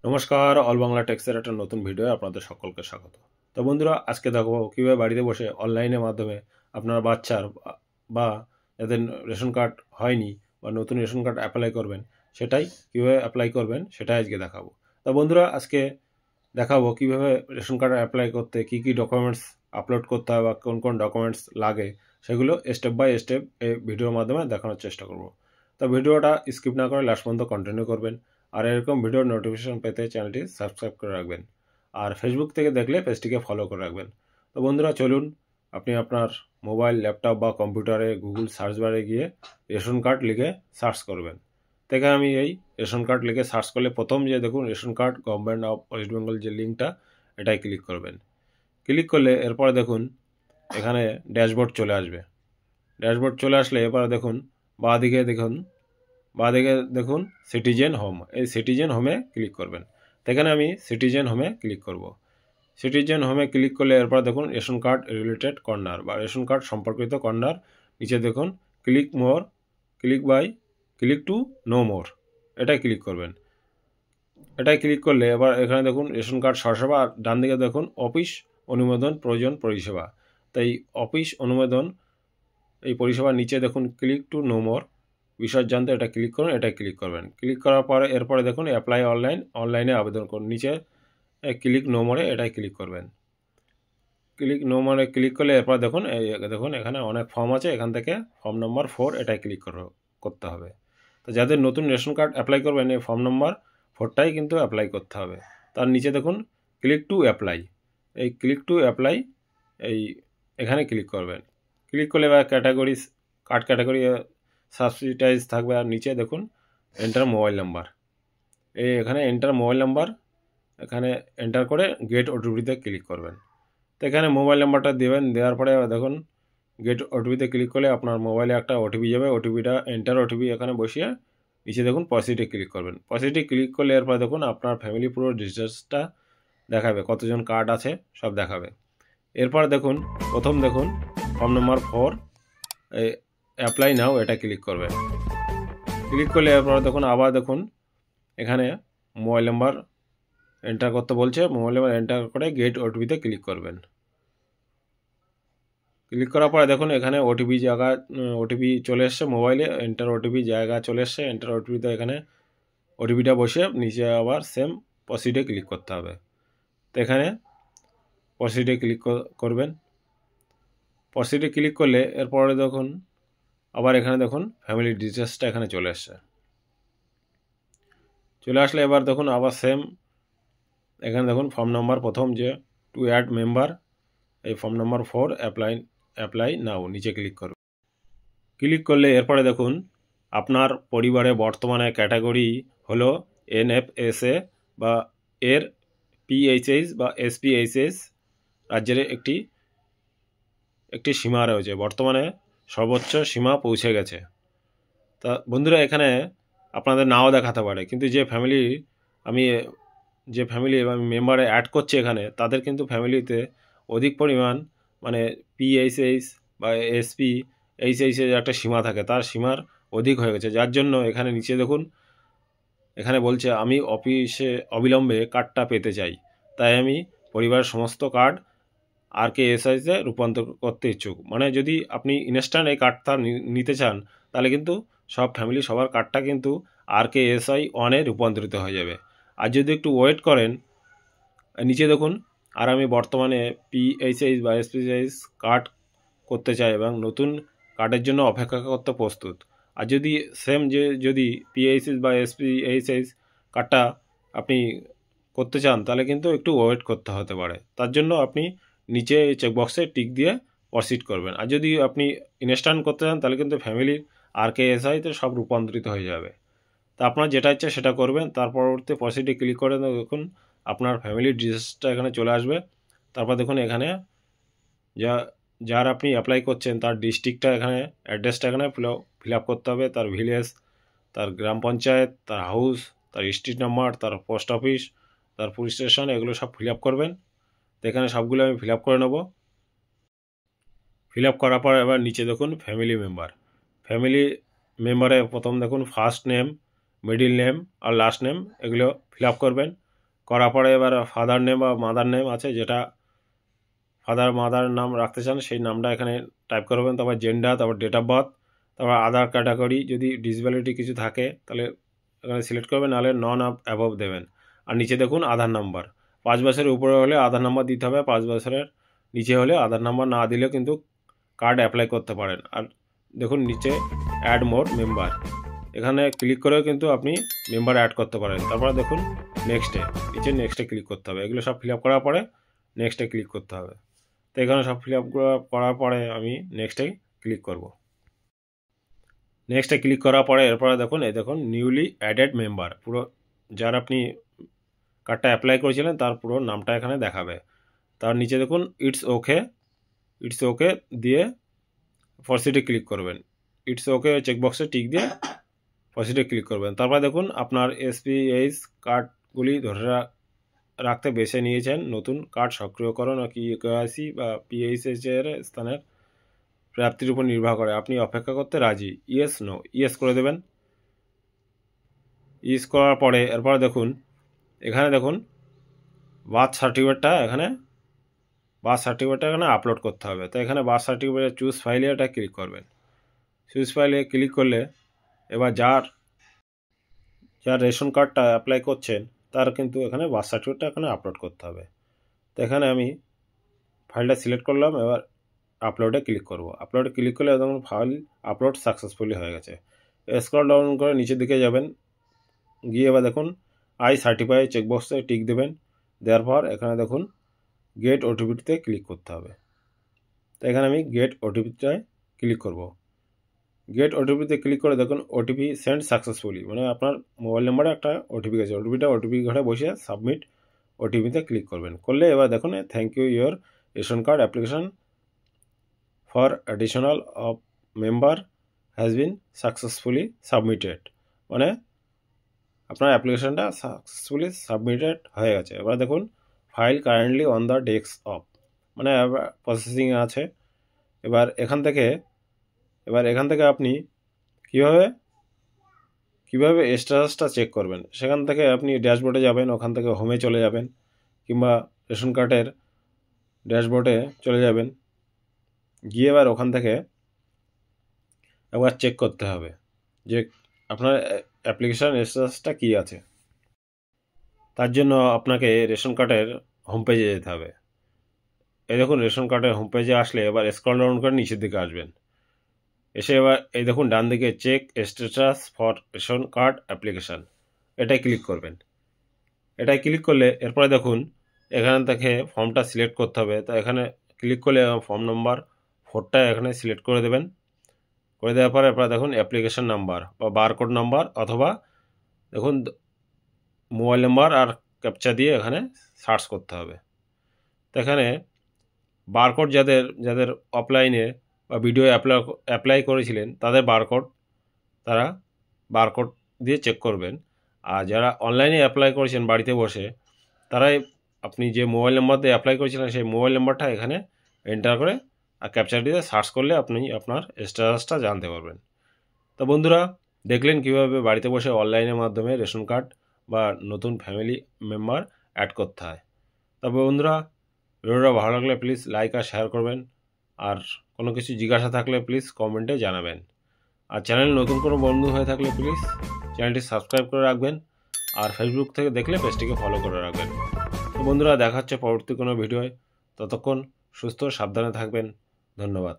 নমস্কার, অল বাংলা টেক্সের একটা নতুন ভিডিও আপনাদের সকলকে স্বাগত। তো বন্ধুরা, আজকে দেখো কীভাবে বাড়িতে বসে অনলাইনের মাধ্যমে আপনার বাচ্চার বা যাদের রেশন কার্ড হয়নি বা নতুন রেশন কার্ড অ্যাপ্লাই করবেন, সেটাই কীভাবে অ্যাপ্লাই করবেন সেটাই আজকে দেখাবো। তো বন্ধুরা, আজকে দেখাবো কীভাবে রেশন কার্ড অ্যাপ্লাই করতে কী কী ডকুমেন্টস আপলোড করতে হয় বা কোন কোন ডকুমেন্টস লাগে, সেগুলো স্টেপ বাই স্টেপ এই ভিডিওর মাধ্যমে দেখানোর চেষ্টা করব। তো ভিডিওটা স্কিপ না করে লাস্ট পর্যন্ত কন্টিনিউ করবেন। আর এরকম ভিডিওর নোটিফিকেশন পেতে চ্যানেলটি সাবস্ক্রাইব করে রাখবেন। আর ফেসবুক থেকে দেখলে পেজটিকে ফলো করে রাখবেন। তো বন্ধুরা, চলুন আপনি আপনার মোবাইল, ল্যাপটপ বা কম্পিউটারে গুগল সার্চ বারে গিয়ে রেশন কার্ড লিখে সার্চ করবেন। থেকে আমি এই রেশন কার্ড লিখে সার্চ করলে প্রথম যে দেখুন ration card government of West Bengal যে লিঙ্কটা, এটাই ক্লিক করবেন। ক্লিক করলে এরপরে দেখুন এখানে ড্যাশবোর্ড চলে আসবে। ড্যাশবোর্ড চলে আসলে এবার দেখুন বাঁদিকে দেখুন সিটিজেন হোম, এই সিটিজেন হোমে ক্লিক করবেন। এখানে আমি সিটিজেন হোমে ক্লিক করব। সিটিজেন হোমে ক্লিক করলে এরপর দেখুন রেশন কার্ড রিলেটেড কর্নার বা রেশন কার্ড সম্পর্কিত কর্নার, নিচে দেখুন click more, click to know more, এটাই ক্লিক করবেন। এটাই ক্লিক করলে এবার এখানে দেখুন রেশন কার্ড সরসেবা, আর ডান দিকে দেখুন অফিস অনুমোদন প্রয়োজন পরিষেবা। তাই অফিস অনুমোদন এই পরিষেবার নিচে দেখুন ক্লিক টু নো মোর, বিষয় জানতে এটা ক্লিক করুন, এটা ক্লিক করবেন। ক্লিক করার পরে এরপরে দেখুন অ্যাপ্লাই অনলাইনে আবেদন করুন, নিচে ক্লিক নো মোরে এটাই ক্লিক করবেন। ক্লিক নো মোরে ক্লিক করলে এরপর দেখুন দেখুন এখানে অনেক ফর্ম আছে, এখান থেকে ফর্ম নম্বর 4 এটাই ক্লিক করতে হবে। তো যাদের নতুন রেশন কার্ড অ্যাপ্লাই করবেন এই ফর্ম নম্বর 4টাই কিন্তু অ্যাপ্লাই করতে হবে। তার নিচে দেখুন ক্লিক টু অ্যাপ্লাই, এই ক্লিক টু অ্যাপ্লাই এখানে ক্লিক করবেন। ক্লিক করলে এবার কার্ড ক্যাটাগরি সাবসিডাইজ থাকবে, আর নিচে দেখুন এন্টার মোবাইল নাম্বার, এখানে এন্টার মোবাইল নাম্বার এখানে এন্টার করে গেট ওটিপিতে ক্লিক করবেন। তো এখানে মোবাইল নাম্বারটা দেবেন, দেওয়ার পরে দেখুন গেট ওটিপিতে ক্লিক করলে আপনার মোবাইলে একটা ওটিপি যাবে, ওটিপিটা এন্টার ওটিপি এখানে বসিয়ে নিচে দেখুন পজিটিভে ক্লিক করবেন। পজিটিভ ক্লিক করলে এরপর দেখুন আপনার ফ্যামিলি পুরো ডিটেলসটা দেখাবে, কতজন কার্ড আছে সব দেখাবে। এরপর দেখুন প্রথম দেখুন ফর্ম নম্বর 4 অ্যাপ্লাই নাও, এটা ক্লিক করবেন। ক্লিক করলে এরপর দেখুন আবার দেখুন এখানে মোবাইল নাম্বার এন্টার করতে বলছে, মোবাইল নাম্বার এন্টার করে গেট ওটিপিতে ক্লিক করবেন। ক্লিক করার পরে দেখুন এখানে ওটিপি চলে এসছে মোবাইলে, এন্টার ওটিপি জায়গা চলে এসছে, এন্টার ওটিপিতে এখানে ওটিপিটা বসে নিচে আবার সেম প্রসিডে ক্লিক করতে হবে। তো এখানে প্রসিডে ক্লিক করবেন। প্রসিডে ক্লিক করলে এরপরে দেখুন আবার এখানে দেখুন ফ্যামিলি ডিটেলসটা এখানে চলে আসছে। চলে আসলে এবার দেখুন আবার সেম এখানে দেখুন ফর্ম নাম্বার প্রথম যে টু অ্যাড মেম্বার, এই ফর্ম নাম্বার 4 অ্যাপ্লাই নাও, নিচে ক্লিক করুন। ক্লিক করলে এরপরে দেখুন আপনার পরিবারে বর্তমানে ক্যাটাগরি হলো NFSA বা এর PHS বা SPHS রাজ্যের একটি সীমা রয়েছে, বর্তমানে সর্বোচ্চ সীমা পৌঁছে গেছে। তা বন্ধুরা, এখানে আপনাদের নাও দেখাতে পারে, কিন্তু যে ফ্যামিলি মেম্বারে অ্যাড করছে এখানে, তাদের কিন্তু ফ্যামিলিতে অধিক পরিমাণ মানে PHS বা SPHS এর একটা সীমা থাকে, তার সীমার অধিক হয়ে গেছে, যার জন্য এখানে নিচে দেখুন এখানে বলছে আমি অফিসে অবিলম্বে কার্ডটা পেতে চাই, তাই আমি পরিবারের সমস্ত কার্ড RKSIতে রূপান্তর করতে ইচ্ছুক। মানে যদি আপনি ইনস্ট্যান্ট এই কার্ডটা নিতে চান, তাহলে কিন্তু সব ফ্যামিলি সবার কার্ডটা কিন্তু RKSI 1-এ রূপান্তরিত হয়ে যাবে। আর যদি একটু ওয়েট করেন, নিচে দেখুন আর আমি বর্তমানে PHS বা SPHS কার্ড করতে চাই এবং নতুন কার্ডের জন্য অপেক্ষা করতে প্রস্তুত। আর যদি যদি PHS বা SPHS কার্ডটা আপনি করতে চান, তাহলে কিন্তু একটু ওয়েট করতে হতে পারে। তার জন্য আপনি নিচে চেকবক্সে টিক দিয়ে প্রসিড করবেন। আর যদি আপনি ইনস্ট্যান্ট করতে চান, তাহলে কিন্তু ফ্যামিলির RKSIতে সব রূপান্তরিত হয়ে যাবে। তা আপনার যেটা ইচ্ছে সেটা করবেন। তার পরবর্তী প্রসিডে ক্লিক করে দেখুন আপনার ফ্যামিলির ডিটেলসটা এখানে চলে আসবে। তারপর দেখুন এখানে যার আপনি অ্যাপ্লাই করছেন তার ডিস্ট্রিক্টটা এখানে, অ্যাড্রেসটা এখানে ফিল আপ করতে হবে, তার ভিলেজ, তার গ্রাম পঞ্চায়েত, তার হাউস, তার স্ট্রিট নাম্বার, তার পোস্ট অফিস, তার পুলিশ স্টেশন, এগুলো সব ফিল আপ করবেন। তো এখানে সবগুলো আমি ফিল আপ করে নেব। ফিল আপ করার পর এবার নিচে দেখুন ফ্যামিলি মেম্বারে প্রথম দেখুন ফার্স্ট নেম, মিডিল নেম আর লাস্ট নেম, এগুলো ফিল আপ করবেন। করার পরে এবার ফাদার নেম বা মাদার নেম আছে, যেটা ফাদার মাদার নাম রাখতে চান সেই নামটা এখানে টাইপ করবেন। তারপর জেন্ডার, তারপর ডেট অফ বার্থ, তারপর আদার ক্যাটাগরি, যদি ডিসেবিলিটি কিছু থাকে তাহলে এখানে সিলেক্ট করবেন, নাহলে নন অ্যাবভ দেবেন। আর নিচে দেখুন আধার নাম্বার, 5 বছরের উপরে হলে আধার নাম্বার দিতে হবে, 5 বছরের নিচে হলে আধার নাম্বার না দিলেও কিন্তু কার্ড অ্যাপ্লাই করতে পারেন। আর দেখুন নিচে অ্যাড মোর মেম্বার, এখানে ক্লিক করেও কিন্তু আপনি মেম্বার অ্যাড করতে পারেন। তারপরে দেখুন নেক্সটে, নিচে নেক্সটে ক্লিক করতে হবে। এগুলো সব ফিল আপ করার পরে নেক্সটে ক্লিক করতে হবে। তো এখানে সব ফিল আপ করার পরে আমি নেক্সটে ক্লিক করব। নেক্সটে ক্লিক করার পরে এরপরে দেখুন এই দেখুন নিউলি অ্যাডেড মেম্বার, পুরো যার আপনি কার্ডটা অ্যাপ্লাই করেছিলেন তার পুরো নামটা এখানে দেখাবে। তার নিচে দেখুন ইটস ওকে দিয়ে প্রসিডে ক্লিক করবেন। ইটস ওকে চেকবক্সে টিক দিয়ে প্রসিডে ক্লিক করবেন। তারপর দেখুন আপনার এসপিএইচ কার্ডগুলি ধরে রাখতে বেছে নিয়েছেন নতুন কার্ড সক্রিয়করণ ও কেওয়াইসি বা পিএইচএস এর স্থানের প্রাপ্তির উপর নির্ভর করে, আপনি অপেক্ষা করতে রাজি? ইয়েস নো, ইয়েস করে দেবেন। ইয়েস করার পরে এরপরে দেখুন এখানে দেখুন বার্থ সার্টিফিকেটটা এখানে আপলোড করতে হবে। তো এখানে বার্থ সার্টিফিকেট চুজ ফাইলে এটা ক্লিক করবেন। চুজ ফাইলে ক্লিক করলে এবার যার রেশন কার্ডটা অ্যাপ্লাই করছেন তার কিন্তু এখানে বার্থ সার্টিফিকেটটা এখানে আপলোড করতে হবে। তো এখানে আমি ফাইলটা সিলেক্ট করলাম, এবার আপলোডে ক্লিক করব। আপলোডে ক্লিক করলে দেখুন ফাইল আপলোড সাকসেসফুলি হয়ে গেছে। স্ক্রল ডাউন করে নিচের দিকে যাবেন, গিয়ে এবার দেখুন আই সার্টিফাই চেকবক্সে টিক দেবেন। দেওয়ার পর এখানে দেখুন গেট ওটিপিতে ক্লিক করতে হবে। তো এখানে আমি গেট ওটিপিতে ক্লিক করব। গেট ওটিপিতে ক্লিক করে দেখুন ওটিপি সেন্ড সাকসেসফুলি, মানে আপনার মোবাইল নাম্বারে একটা ওটিপি গেছে। ওটিপি ঘরে বসে সাবমিট ওটিপিতে ক্লিক করবেন। করলে এবার দেখুন thank you your ration card application for additional of member has been successfully submitted, মানে আপনার অ্যাপ্লিকেশনটা সাকসেসফুলি সাবমিটেড হয়ে গেছে। এবার দেখুন file currently on the desktop, মানে প্রসেসিং আছে। এবার এখান থেকে আপনি কিভাবে স্ট্যাটাসটা চেক করবেন, সেখান থেকে আপনি ড্যাশবোর্ডে যাবেন, ওখান থেকে হোমে চলে যাবেন, কিংবা রেশন কার্ডের ড্যাশবোর্ডে চলে যাবেন। গিয়ে এবার ওখান থেকে একবার চেক করতে হবে যে আপনার অ্যাপ্লিকেশান স্ট্যাটাসটা কী আছে। তার জন্য আপনাকে রেশন কার্ডের হোম পেজে যেতে হবে। এই দেখুন রেশন কার্ডের হোম পেজে আসলে এবার স্ক্রল ডাউন করে নিচের দিকে আসবেন। এসে এবার এই দেখুন ডান দিকে check status for ration card application, এটাই ক্লিক করবেন। এটাই ক্লিক করলে এরপরে দেখুন এখান থেকে ফর্মটা সিলেক্ট করতে হবে। তো এখানে ক্লিক করলে ফর্ম নাম্বার 4টা এখানে সিলেক্ট করে দেবেন। করে দেওয়ার পরে এরপরে দেখুন অ্যাপ্লিকেশান নাম্বার বা বারকোড নাম্বার, অথবা দেখুন মোবাইল নাম্বার আর ক্যাপচা দিয়ে এখানে সার্চ করতে হবে। তো এখানে বারকোড যাদের অফলাইনে বা ভিডিও অ্যাপ্লাই করেছিলেন তাদের তারা বারকোড দিয়ে চেক করবেন। আর যারা অনলাইনে অ্যাপ্লাই করেছেন বাড়িতে বসে, তারাই আপনি যে মোবাইল নাম্বার দিয়ে অ্যাপ্লাই করেছিলেন সেই মোবাইল নাম্বারটা এখানে এন্টার করে আর ক্যাপচার দিয়ে সার্চ করলে আপনি আপনার স্ট্যাটাসটা জানতে পারবেন। তো বন্ধুরা দেখলেন কীভাবে বাড়িতে বসে অনলাইনের মাধ্যমে রেশন কার্ড বা নতুন ফ্যামিলি মেম্বার অ্যাড করতে হয়। তবে বন্ধুরা ভিডিওটা ভালো লাগলে প্লিজ লাইক আর শেয়ার করবেন, আর কোনো কিছু জিজ্ঞাসা থাকলে প্লিজ কমেন্টে জানাবেন। আর চ্যানেল নতুন কোনো বন্ধু হয়ে থাকলে প্লিজ চ্যানেলটি সাবস্ক্রাইব করে রাখবেন, আর ফেসবুক থেকে দেখলে পেজটিকে ফলো করে রাখবেন। তো বন্ধুরা দেখা হচ্ছে পরবর্তী কোনো ভিডিওয়, ততক্ষণ সুস্থ সাবধানে থাকবেন। ধন্যবাদ।